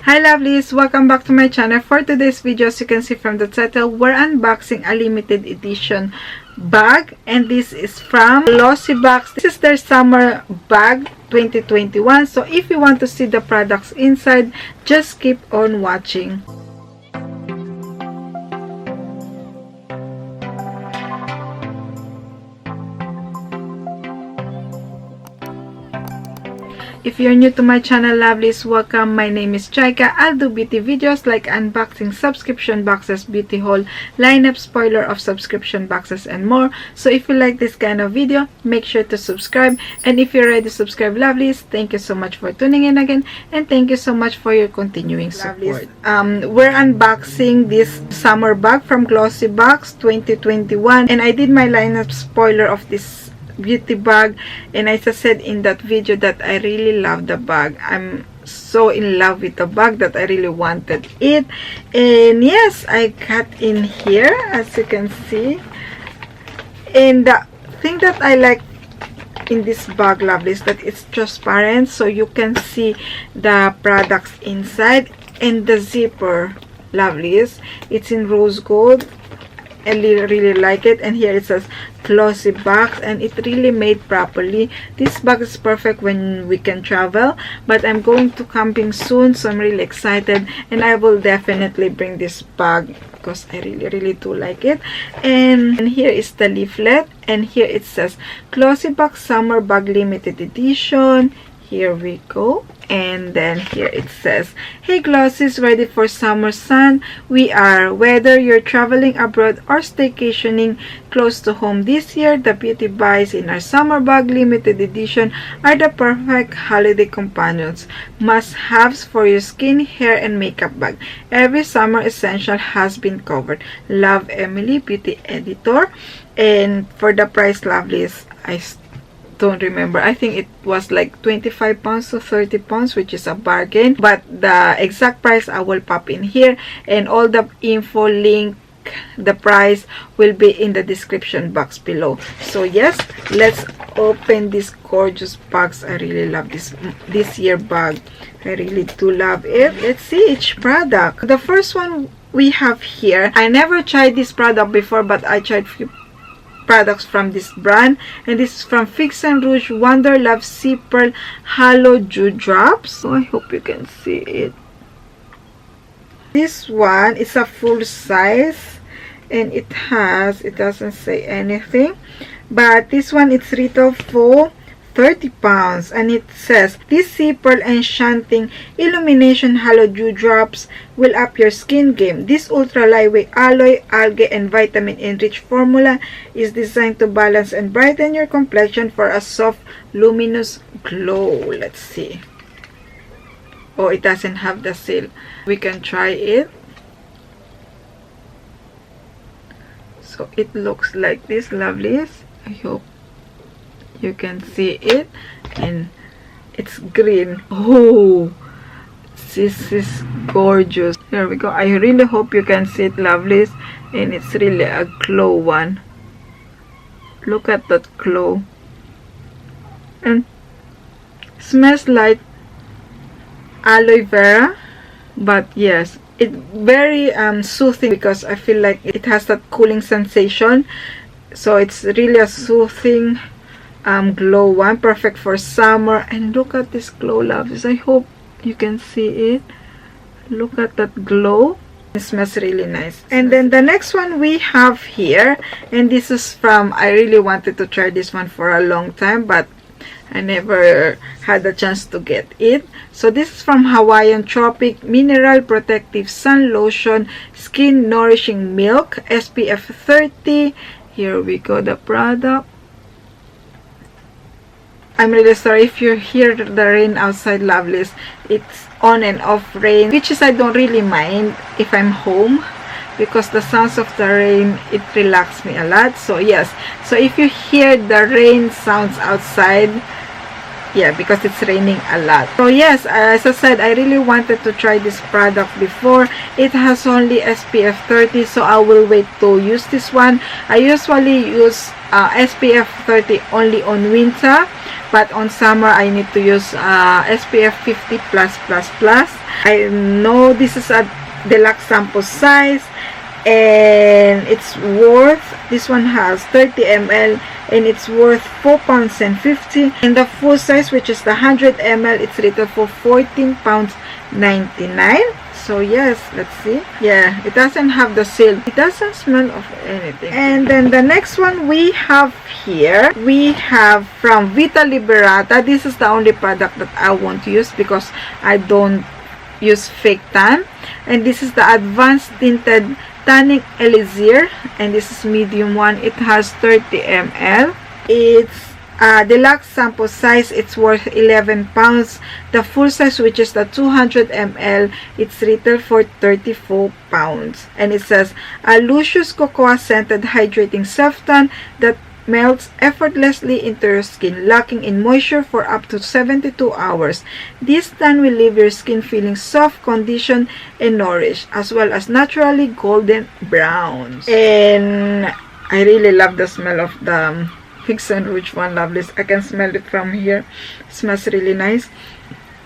Hi lovelies, welcome back to my channel. For today's video, as you can see from the title, we're unboxing a limited edition bag, and this is from Glossybox. This is their summer bag 2021. So if you want to see the products inside, just keep on watching. If you're new to my channel, lovelies, welcome. My name is Jayca. I'll do beauty videos like unboxing subscription boxes, beauty haul, lineup, spoiler of subscription boxes, and more. So if you like this kind of video, make sure to subscribe. And if you're already subscribed, lovelies, thank you so much for tuning in again, and thank you so much for your continuing support. We're unboxing this summer bag from Glossybox 2021, and I did my lineup spoiler of this beauty bag, and as I said in that video that I really love the bag. I'm so in love with the bag that I really wanted it, and yes, I got in here, as you can see. And the thing that I like in this bag, lovely, is that it's transparent, so you can see the products inside. And the zipper, lovely, it's in rose gold. I really like it. And here it says Glossybox, and it really made properly. This bag is perfect when we can travel, but I'm going to camping soon, so I'm really excited, and I will definitely bring this bag because I really do like it. And here is the leaflet, and here it says Glossybox summer bag limited edition. Here we go. And then here it says, hey Glossies, ready for summer sun? We are. Whether you're traveling abroad or staycationing close to home this year, the beauty buys in our summer bag limited edition are the perfect holiday companions. Must-haves for your skin, hair, and makeup bag. Every summer essential has been covered. Love, Emily, beauty editor. And for the price, lovelies, I don't remember. I think it was like 25 pounds to 30 pounds, which is a bargain, but the exact price I will pop in here, and all the info, link, the price will be in the description box below. So yes, let's open this gorgeous box. I really love this year bag. I really do love it. Let's see each product. The first one we have here, I never tried this product before, but I tried few products from this brand, and this is from Fix and Rouge Wonder Love Sea Pearl Halo Dew Drops. So I hope you can see it. This one is a full size, and it doesn't say anything, but this one it's retail for 30 pounds, and it says this Sea Pearl Enchanting Illumination Halo Dew Drops will up your skin game. This ultra lightweight aloe, algae, and vitamin enriched formula is designed to balance and brighten your complexion for a soft, luminous glow. Let's see. Oh, it doesn't have the seal. We can try it. So it looks like this, lovelies. I hope you can see it, and it's green. Oh, this is gorgeous. Here we go. I really hope you can see it, lovelies, and it's really a glow one. Look at that glow, and smells like aloe vera, but yes, it's very soothing, because I feel like it has that cooling sensation. So it's really a soothing glow one, perfect for summer. And look at this glow, loves. I hope you can see it. Look at that glow. It smells really nice. And then the next one we have here, and this is from, I really wanted to try this one for a long time, but I never had the chance to get it. So this is from Hawaiian Tropic Mineral Protective Sun Lotion Skin Nourishing Milk SPF 30. Here we go, the product. I'm really sorry if you hear the rain outside, lovelies. It's on and off rain, which is I don't really mind if I'm home, because the sounds of the rain, it relaxes me a lot. So yes, so if you hear the rain sounds outside, yeah, because it's raining a lot. So yes, as I said, I really wanted to try this product before. It has only SPF 30, so I will wait to use this one. I usually use SPF 30 only on winter, but on summer I need to use SPF 50+++. I know this is a deluxe sample size, and it's worth, this one has 30 ml, and it's worth £4.50. And the full size, which is the 100 ml, it's retail for £14.99. So yes, let's see. Yeah, it doesn't have the seal. It doesn't smell of anything. And then the next one we have here, we have from Vita Liberata. This is the only product that I won't use because I don't use fake tan. And this is the Advanced Tinted Tanning Elixir, and this is medium one. It has 30 ml. It's deluxe sample size. It's worth £11. The full size, which is the 200 ml, it's retail for £34. And it says a luscious cocoa scented hydrating self tan that melts effortlessly into your skin, locking in moisture for up to 72 hours. This tan will leave your skin feeling soft, conditioned, and nourished, as well as naturally golden browns. And I really love the smell of the Fix and Rouge one, Lovelies. I can smell it from here. It smells really nice.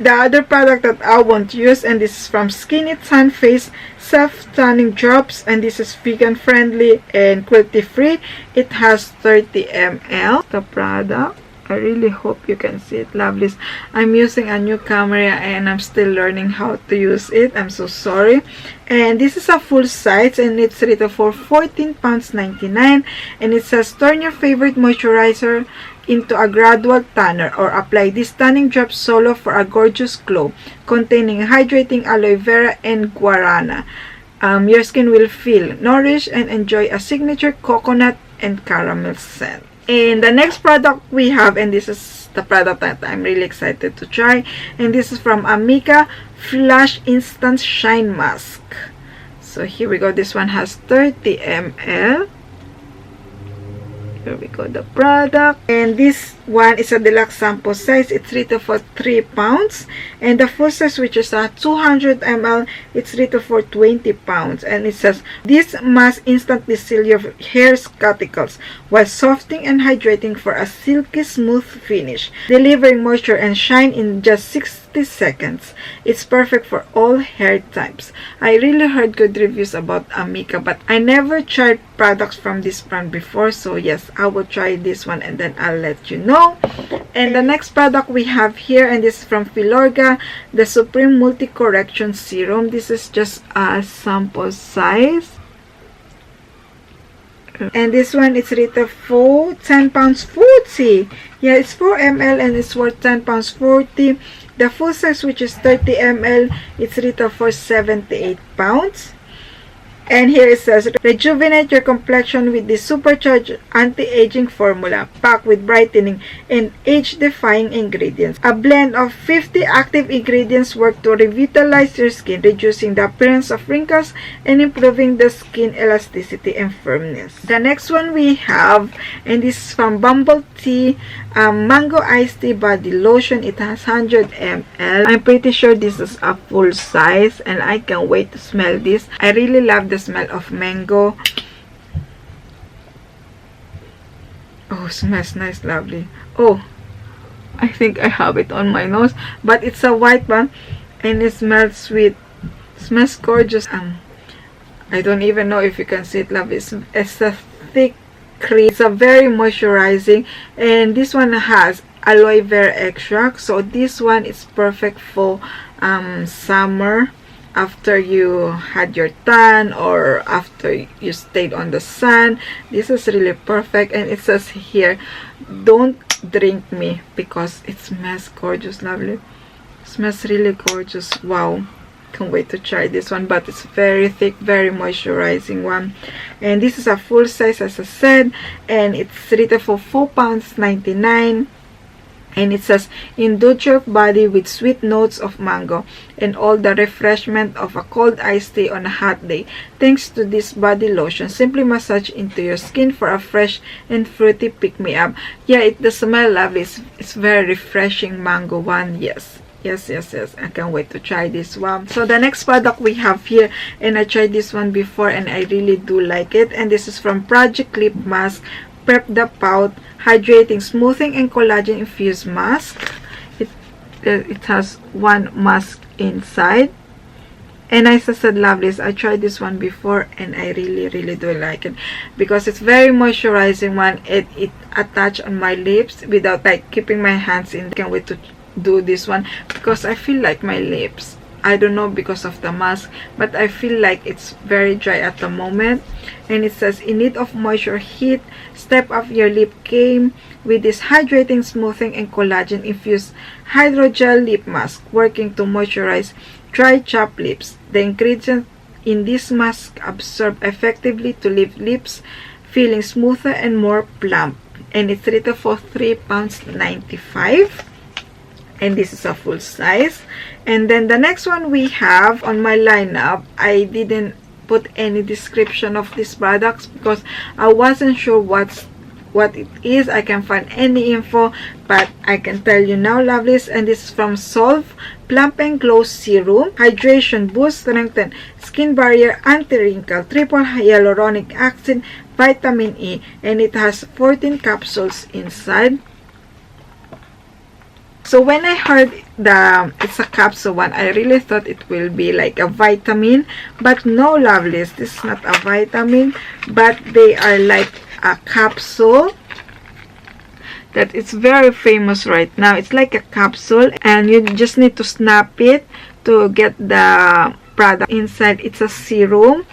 The other product that I won't use, and this is from Skinny Tan Face Self Tanning Drops, and this is vegan friendly and cruelty free. It has 30 ml. The product, I really hope you can see it, Lovelies. I'm using a new camera and I'm still learning how to use it. I'm so sorry. And this is a full size, and it's retail for £14.99. And it says turn your favorite moisturizer into a gradual tanner, or apply this tanning drop solo for a gorgeous glow, containing hydrating aloe vera and guarana. Your skin will feel nourished and enjoy a signature coconut and caramel scent. And the next product we have, and this is the product that I'm really excited to try, and this is from Amika Flash Instant Shine Mask. So here we go. This one has 30 ml. Here we go, the product. And this one is a deluxe sample size. It's retail for £3. And the full size, which is a 200 ml, it's retail for £20. And it says this mask instantly seal your hair's cuticles while softening and hydrating for a silky smooth finish, delivering moisture and shine in just 60 seconds. It's perfect for all hair types. I really heard good reviews about Amika, but I never tried products from this brand before, so yes, I will try this one and then I'll let you know. And the next product we have here, and this is from Filorga, the Supreme Multi Correction Serum. This is just a sample size, and this one is retail for £10.40. Yeah, it's 4 ml and it's worth £10.40. The full size, which is 30 ml, it's retail for £78. And here it says, rejuvenate your complexion with this supercharged anti-aging formula packed with brightening and age-defying ingredients. A blend of 50 active ingredients work to revitalize your skin, reducing the appearance of wrinkles and improving the skin elasticity and firmness. The next one we have, and this is from Bumble Tea, Mango Iced Tea Body Lotion. It has 100 ml. I'm pretty sure this is a full size, and I can't wait to smell this. I really love the smell of mango. Oh, smells nice, lovely. Oh, I think I have it on my nose, but it's a white one and it smells sweet. It smells gorgeous. I don't even know if you can see it, lovely. It's a thick cream. It's a very moisturizing, and this one has aloe vera extract, so this one is perfect for summer, after you had your tan or after you stayed on the sun. This is really perfect. And it says here, don't drink me, because it smells gorgeous, lovely. It smells really gorgeous. Wow, can't wait to try this one. But it's very thick, very moisturizing one, and this is a full size, as I said, and it's retail for £4.99. And it says, indulge your body with sweet notes of mango and all the refreshment of a cold iced tea on a hot day. Thanks to this body lotion, simply massage into your skin for a fresh and fruity pick-me-up. Yeah, it does smell lovely. It's very refreshing mango one. Yes. Yes. I can't wait to try this one. So the next product we have here, and I tried this one before and I really do like it. And this is from Project Lip Mask Prep the Pout Hydrating, Smoothing, and Collagen Infused Mask. It has one mask inside. And as I said, lovelies, I tried this one before and I really do like it because it's very moisturizing one. It attached on my lips without like keeping my hands in. I can't wait to do this one because I feel like my lips, I don't know because of the mask, but I feel like it's very dry at the moment. And it says, in need of moisture, heat, step up your lip game with this hydrating, smoothing, and collagen infused hydrogel lip mask, working to moisturize dry chapped lips. The ingredients in this mask absorb effectively to leave lips feeling smoother and more plump. And it's retail for £3.95. And this is a full size. And then the next one we have on my lineup, I didn't put any description of these products because I wasn't sure what it is. I can find any info, but I can tell you now, lovelies. And this is from Solve Plump and Glow Serum, hydration boost, strengthen skin barrier, anti-wrinkle, triple hyaluronic acid, vitamin E, and it has 14 capsules inside. So when I heard it's a capsule one, I really thought it will be like a vitamin, but no, lovelies, this is not a vitamin, but they are like a capsule that it's very famous right now. It's like a capsule and you just need to snap it to get the product inside. It's a serum.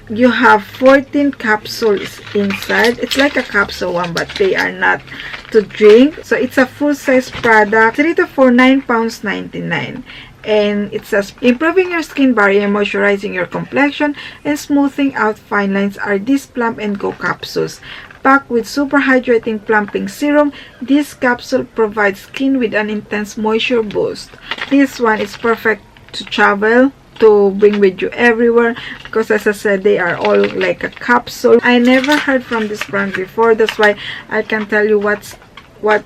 You have 14 capsules inside. It's like a capsule one, but they are not to drink. So it's a full size product. It's retail for £9.99. And it says, improving your skin barrier, moisturizing your complexion, and smoothing out fine lines are these Plump and Go capsules. Packed with super hydrating plumping serum, this capsule provides skin with an intense moisture boost. This one is perfect to travel, to bring with you everywhere, because as I said, they are all like a capsule. I never heard from this brand before, that's why I can tell you what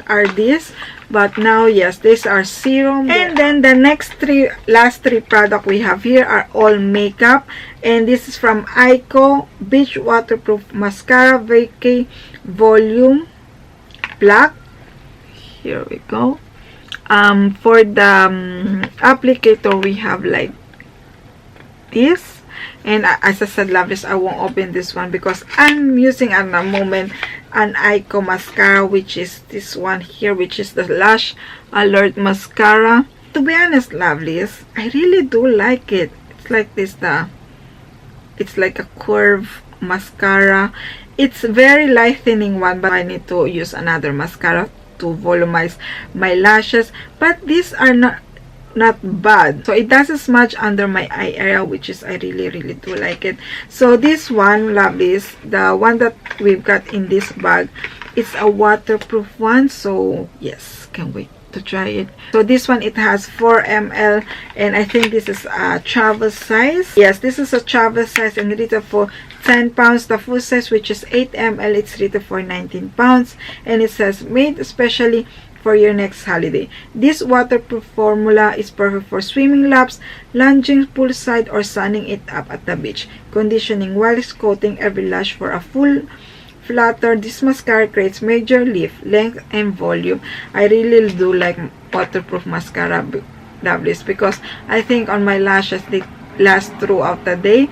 are these. But now, yes, these are serum. And then the last three products we have here are all makeup. And this is from Ico Beach Waterproof Mascara Vacay Volume Black. Here we go. For the applicator, we have like this. And as I said, lovelies, I won't open this one because I'm using at the moment an Ico mascara, which is this one here, which is the Lash Alert mascara. To be honest, lovelies, I really do like it. It's like this, it's like a curve mascara. It's very lightening one, but I need to use another mascara to volumize my lashes. But these are not bad, so it doesn't smudge under my eye area, which is I really do like it. So this one, lovelies, the one that we've got in this bag, it's a waterproof one, so yes, can't wait to try it. So this one, it has 4 ml, and I think this is a travel size. Yes, this is a travel size and retail for £10. The full size, which is 8 ml, it's retail for £19, and it says made especially for your next holiday. This waterproof formula is perfect for swimming laps, lounging poolside, or sunning it up at the beach. Conditioning while coating every lash for a full flutter. This mascara creates major lift, length, and volume. I really do like waterproof mascara, lovelies, because I think on my lashes they last throughout the day.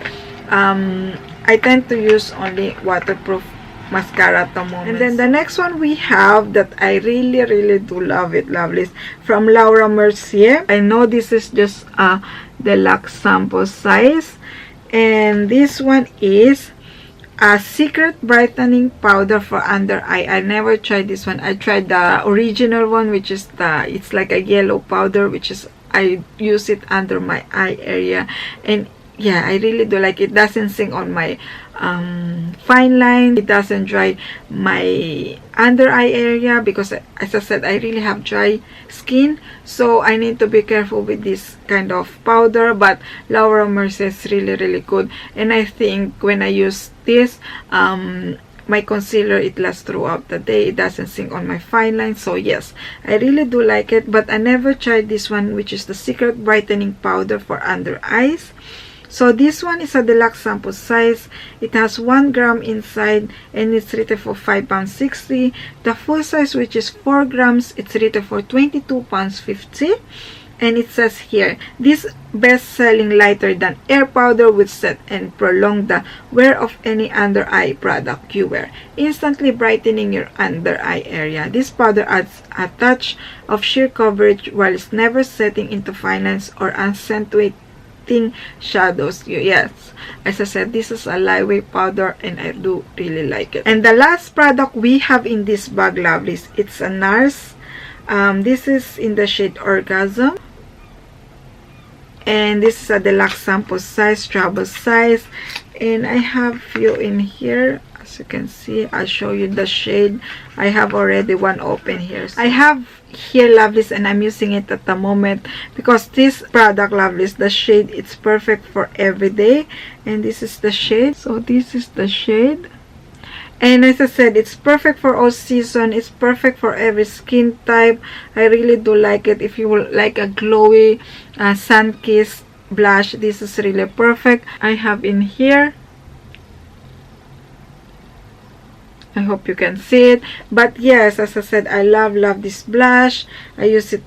I tend to use only waterproof mascara at the moment. And then the next one we have that I really do love it, lovelies, from Laura Mercier. I know this is just a deluxe sample size, and this one is a secret brightening powder for under eye. I never tried this one. I tried the original one, which is it's like a yellow powder, which is I use it under my eye area, and yeah, I really do like it. It doesn't sink on my fine line. It doesn't dry my under eye area because, as I said, I really have dry skin, so I need to be careful with this kind of powder. But Laura Mercier is really good, and I think when I use this, my concealer, it lasts throughout the day. It doesn't sink on my fine line, so yes, I really do like it. But I never tried this one, which is the secret brightening powder for under eyes. So this one is a deluxe sample size. It has 1 gram inside, and it's retail for £5.60. The full size, which is 4 grams, it's retail for £22.50. And it says here, this best-selling lighter than air powder would set and prolong the wear of any under eye product you wear, instantly brightening your under eye area. This powder adds a touch of sheer coverage while it's never setting into fine lines or accentuating shadows. Yes, as I said, this is a lightweight powder and I do really like it. And the last product we have in this bag, lovelies, it's a NARS. This is in the shade Orgasm, and this is a deluxe sample size, travel size, and I have few in here. As you can see, I'll show you the shade. I have already one open here. So I have here, lovelies, and I'm using it at the moment because this product, lovelies, the shade, it's perfect for every day. And this is the shade. So this is the shade. And as I said, it's perfect for all season. It's perfect for every skin type. I really do like it. If you will like a glowy sun-kissed blush, this is really perfect. I have in here, I hope you can see it. But yes, as I said, I love this blush. I use it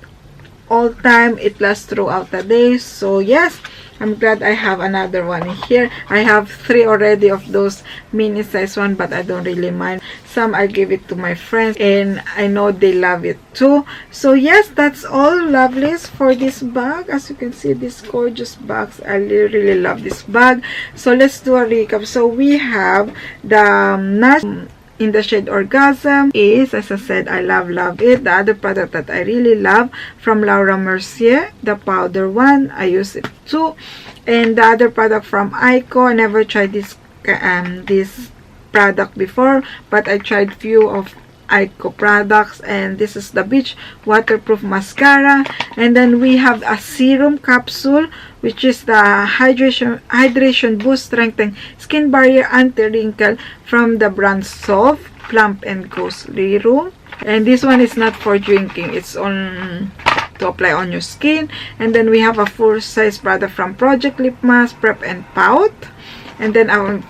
all time. It lasts throughout the day. So yes, I'm glad I have another one here. I have 3 already of those mini size one, but I don't really mind. Some I give it to my friends and I know they love it too. So yes, that's all, lovelies, for this bag. As you can see, this gorgeous box, I really love this bag. So let's do a recap. So we have the NARS in the shade Orgasm. Is, as I said, I love it. The other product that I really love from Laura Mercier, the powder one, I use it too. And the other product from Ico, I never tried this product before, but I tried few of Ico products, and this is the Beach Waterproof Mascara. And then we have a serum capsule, which is the hydration boost strengthening skin barrier anti-wrinkle from the brand Soft Plump and Go Serum. And this one is not for drinking, it's on to apply on your skin. And then we have a full size product from Project Lip Mask Prep and Pout. And then our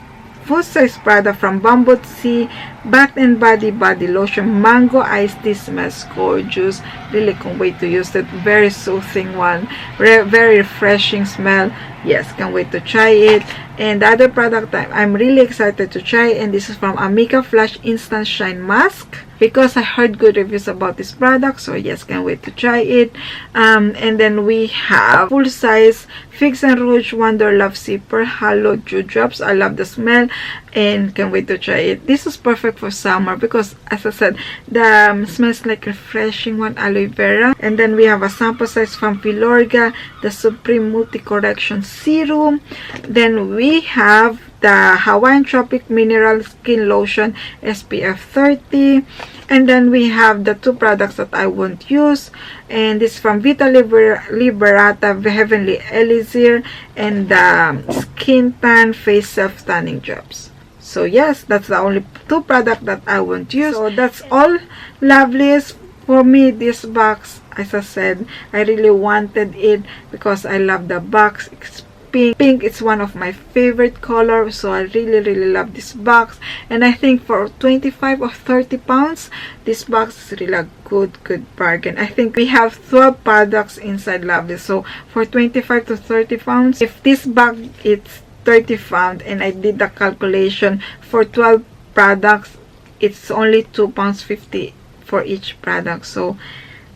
full size product from Bamboo Tea Bath and Body Lotion Mango Iced Tea. Smells gorgeous. Really can't wait to use it. Very soothing one, very refreshing smell. Yes, can't wait to try it. And the other product I'm really excited to try, and this is from Amica Flash Instant Shine Mask, because I heard good reviews about this product. So yes, can't wait to try it. And then we have full size Figs and Rouge Wonder Love Zipper Halo Dewdrops. I love the smell and can't wait to try it. This is perfect for summer because, as I said, the smells like refreshing one, aloe vera. And then we have a sample size from Filorga, the Supreme Multi Correction Serum. Then we have the Hawaiian Tropic Mineral Skin Lotion SPF 30. And then we have the 2 products that I won't use, and this from Vita Liberata Heavenly Elixir and the Skin Tan Face Self Tanning Drops. So yes, that's the only 2 products that I won't use. So that's all, lovelies. For me, this box, as I said, I really wanted it because I love the box. It's pink. It's one of my favorite colors, so I really love this box. And I think for 25 or 30 pounds, this box is really a good bargain. I think we have 12 products inside, lovely. So for 25 to 30 pounds, if this bag is 30 pounds and I did the calculation for 12 products, it's only £2.50 for each product. So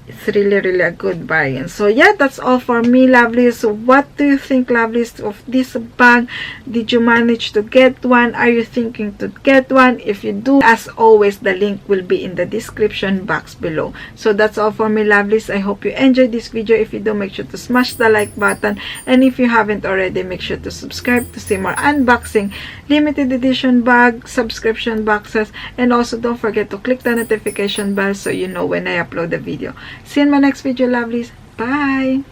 it's really a good bargain. So yeah, that's all for me, lovelies. So what do you think, lovelies, of this bag? Did you manage to get one? Are you thinking to get one? If you do, as always, the link will be in the description box below. So that's all for me, lovelies. I hope you enjoyed this video. If you do, make sure to smash the like button, and if you haven't already, make sure to subscribe to see more unboxing, limited edition bag subscription boxes, and also don't forget to click the notification bell so you know when I upload the video. See you in my next video, lovelies. Bye.